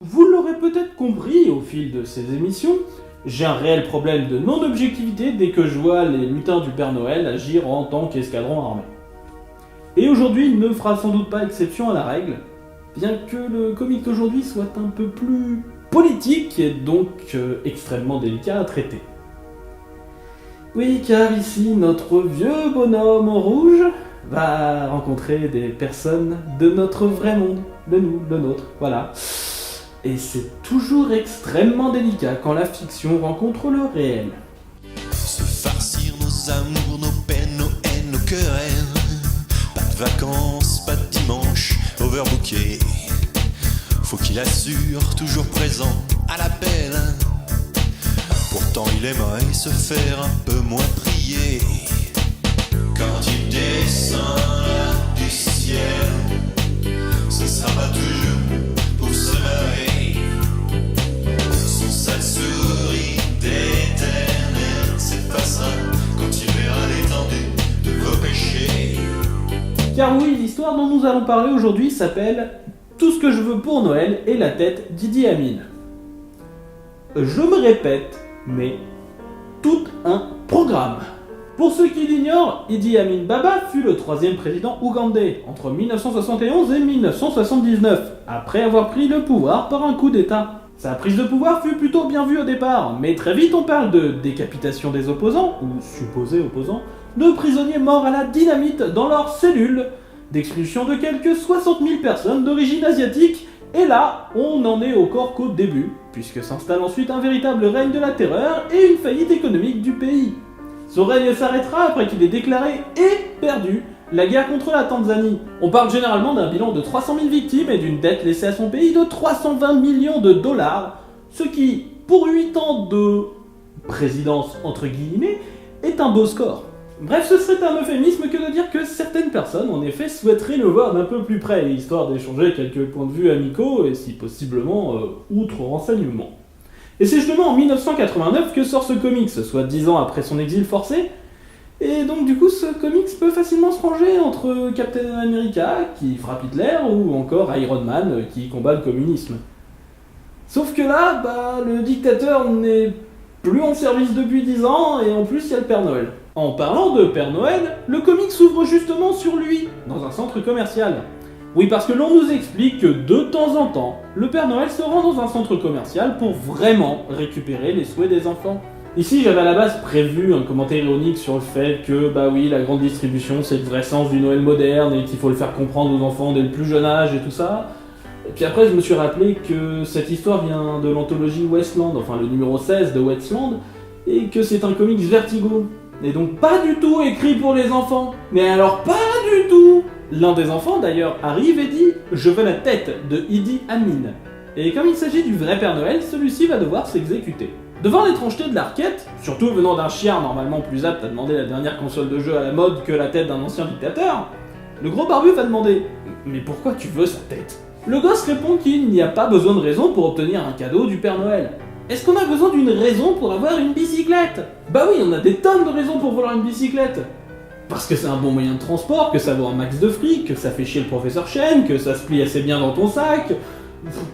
Vous l'aurez peut-être compris au fil de ces émissions, j'ai un réel problème de non-objectivité dès que je vois les lutins du Père Noël agir en tant qu'escadron armé. Et aujourd'hui, il ne fera sans doute pas exception à la règle, bien que le comic d'aujourd'hui soit un peu plus politique et donc extrêmement délicat à traiter. Oui, car ici, notre vieux bonhomme en rouge va rencontrer des personnes de notre vrai monde, le nous, le nôtre, voilà. Et c'est toujours extrêmement délicat quand la fiction rencontre le réel. Se farcir nos amours, nos peines, nos haines, nos querelles. Pas de vacances, pas de dimanche, overbooké. Faut qu'il assure, toujours présent à l'appel. Pourtant il aimerait se faire un peu moins prier. Quand il descend là du ciel, ce sera pas toujours pour se marrer. Son sale sourire d'éternel s'effacera quand il verra l'étendue de vos péchés. Car oui, l'histoire dont nous allons parler aujourd'hui s'appelle « Tout ce que je veux pour Noël est la tête d'Idi Amin ». Je me répète, mais tout un programme. Pour ceux qui l'ignorent, Idi Amin Baba fut le troisième président ougandais entre 1971 et 1979, après avoir pris le pouvoir par un coup d'État. Sa prise de pouvoir fut plutôt bien vue au départ, mais très vite on parle de décapitation des opposants, ou supposés opposants, de prisonniers morts à la dynamite dans leurs cellules, d'expulsion de quelques 60 000 personnes d'origine asiatique, et là, on n'en est encore qu'au début, puisque s'installe ensuite un véritable règne de la terreur et une faillite économique du pays. Son règne s'arrêtera après qu'il ait déclaré et perdu la guerre contre la Tanzanie. On parle généralement d'un bilan de 300 000 victimes et d'une dette laissée à son pays de 320 millions de dollars, ce qui, pour 8 ans de présidence entre guillemets, est un beau score. Bref, ce serait un euphémisme que de dire que certaines personnes, en effet, souhaiteraient le voir d'un peu plus près, histoire d'échanger quelques points de vue amicaux et si possiblement outre renseignements. Et c'est justement en 1989 que sort ce comics, soit 10 ans après son exil forcé, et donc du coup ce comics peut facilement se ranger entre Captain America, qui frappe Hitler, ou encore Iron Man, qui combat le communisme. Sauf que là, le dictateur n'est plus en service depuis 10 ans, et en plus il y a le Père Noël. En parlant de Père Noël, le comic s'ouvre justement sur lui, dans un centre commercial. Oui, parce que l'on nous explique que de temps en temps, le Père Noël se rend dans un centre commercial pour vraiment récupérer les souhaits des enfants. Ici, j'avais à la base prévu un commentaire ironique sur le fait que, oui, la grande distribution, c'est le vrai sens du Noël moderne et qu'il faut le faire comprendre aux enfants dès le plus jeune âge et tout ça. Et puis après, je me suis rappelé que cette histoire vient de l'anthologie Wasteland, enfin le numéro 16 de Wasteland, et que c'est un comics Vertigo. Et donc pas du tout écrit pour les enfants. Mais alors pas du tout. L'un des enfants d'ailleurs arrive et dit « Je veux la tête de Idi Amin ». Et comme il s'agit du vrai Père Noël, celui-ci va devoir s'exécuter. Devant l'étrangeté de la requête, surtout venant d'un chien normalement plus apte à demander la dernière console de jeu à la mode que la tête d'un ancien dictateur, le gros barbu va demander « Mais pourquoi tu veux sa tête ?» Le gosse répond qu'il n'y a pas besoin de raison pour obtenir un cadeau du Père Noël. Est-ce qu'on a besoin d'une raison pour avoir une bicyclette ? Bah oui, on a des tonnes de raisons pour vouloir une bicyclette. Parce que c'est un bon moyen de transport, que ça vaut un max de fric, que ça fait chier le professeur Chen, que ça se plie assez bien dans ton sac,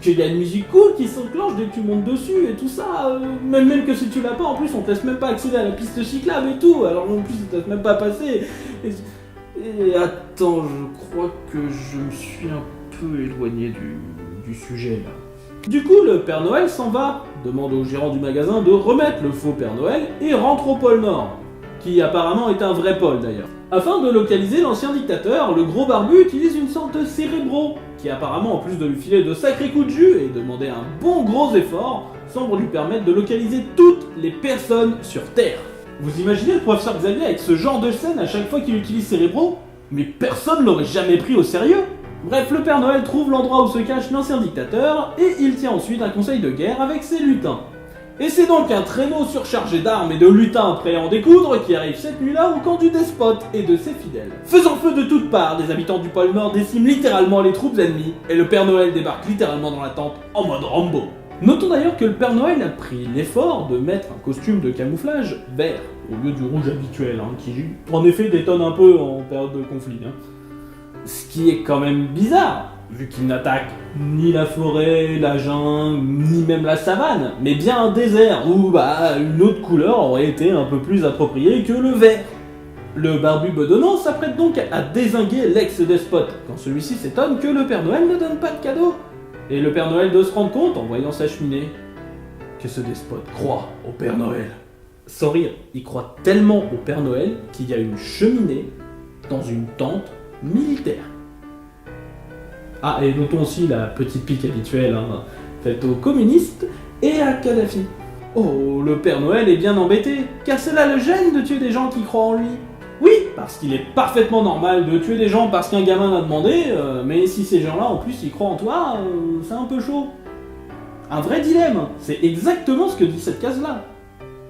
qu'il y a une musique cool qui s'enclenche dès que tu montes dessus et tout ça. Même que si tu l'as pas, en plus on te laisse même pas accéder à la piste cyclable et tout, alors en plus on te laisse même pas passer. Et attends, je crois que je me suis un peu éloigné du sujet là. Du coup, le Père Noël s'en va, demande au gérant du magasin de remettre le faux Père Noël et rentre au pôle Nord, qui apparemment est un vrai pôle d'ailleurs. Afin de localiser l'ancien dictateur, le gros barbu utilise une sorte de cérébro, qui apparemment, en plus de lui filer de sacrés coups de jus et demander un bon gros effort, semble lui permettre de localiser toutes les personnes sur Terre. Vous imaginez le professeur Xavier avec ce genre de scène à chaque fois qu'il utilise cérébro ? Mais personne l'aurait jamais pris au sérieux. Bref, le Père Noël trouve l'endroit où se cache l'ancien dictateur et il tient ensuite un conseil de guerre avec ses lutins. Et c'est donc un traîneau surchargé d'armes et de lutins prêts à en découdre qui arrive cette nuit-là au camp du despote et de ses fidèles. Faisant feu de toutes parts, les habitants du pôle Nord déciment littéralement les troupes ennemies et le Père Noël débarque littéralement dans la tente en mode Rambo. Notons d'ailleurs que le Père Noël a pris l'effort de mettre un costume de camouflage vert au lieu du rouge habituel, qui en effet détonne un peu en période de conflit. Ce qui est quand même bizarre, vu qu'il n'attaque ni la forêt, la jungle, ni même la savane, mais bien un désert où une autre couleur aurait été un peu plus appropriée que le vert. Le barbu bedonnant s'apprête donc à dézinguer l'ex-despote, quand celui-ci s'étonne que le Père Noël ne donne pas de cadeau. Et le Père Noël doit se rendre compte, en voyant sa cheminée, que ce despote croit au Père Noël. Sans rire, il croit tellement au Père Noël qu'il y a une cheminée dans une tente militaire. Ah, et notons aussi la petite pique habituelle, faite aux communistes et à Kadhafi. Oh, le Père Noël est bien embêté, car cela le gêne de tuer des gens qui croient en lui. Oui, parce qu'il est parfaitement normal de tuer des gens parce qu'un gamin l'a demandé, mais si ces gens-là en plus ils croient en toi, c'est un peu chaud. Un vrai dilemme, c'est exactement ce que dit cette case-là.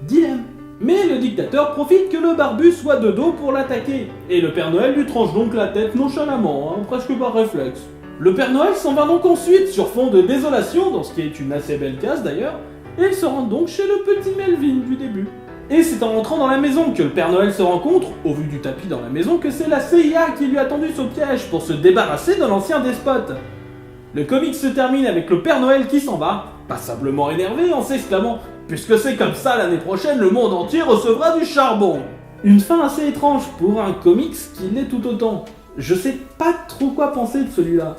Dilemme. Mais le dictateur profite que le barbu soit de dos pour l'attaquer, et le Père Noël lui tranche donc la tête nonchalamment, presque par réflexe. Le Père Noël s'en va donc ensuite sur fond de désolation, dans ce qui est une assez belle case d'ailleurs, et il se rend donc chez le petit Melvin du début. Et c'est en rentrant dans la maison que le Père Noël se rend compte, au vu du tapis dans la maison, que c'est la CIA qui lui a tendu son piège pour se débarrasser de l'ancien despote. Le comic se termine avec le Père Noël qui s'en va, passablement énervé, en s'exclamant « Puisque c'est comme ça, l'année prochaine, le monde entier recevra du charbon !» Une fin assez étrange pour un comics qui l'est tout autant. Je sais pas trop quoi penser de celui-là.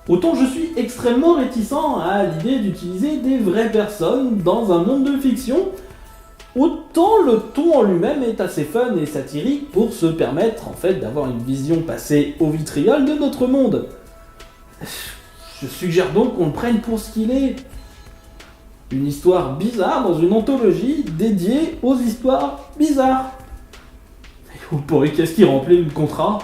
Autant je suis extrêmement réticent à l'idée d'utiliser des vraies personnes dans un monde de fiction, autant le ton en lui-même est assez fun et satirique pour se permettre en fait d'avoir une vision passée au vitriol de notre monde. Je suggère donc qu'on le prenne pour ce qu'il est. Une histoire bizarre dans une anthologie dédiée aux histoires bizarres. Et vous pourrez qu'est-ce qui remplit le contrat ?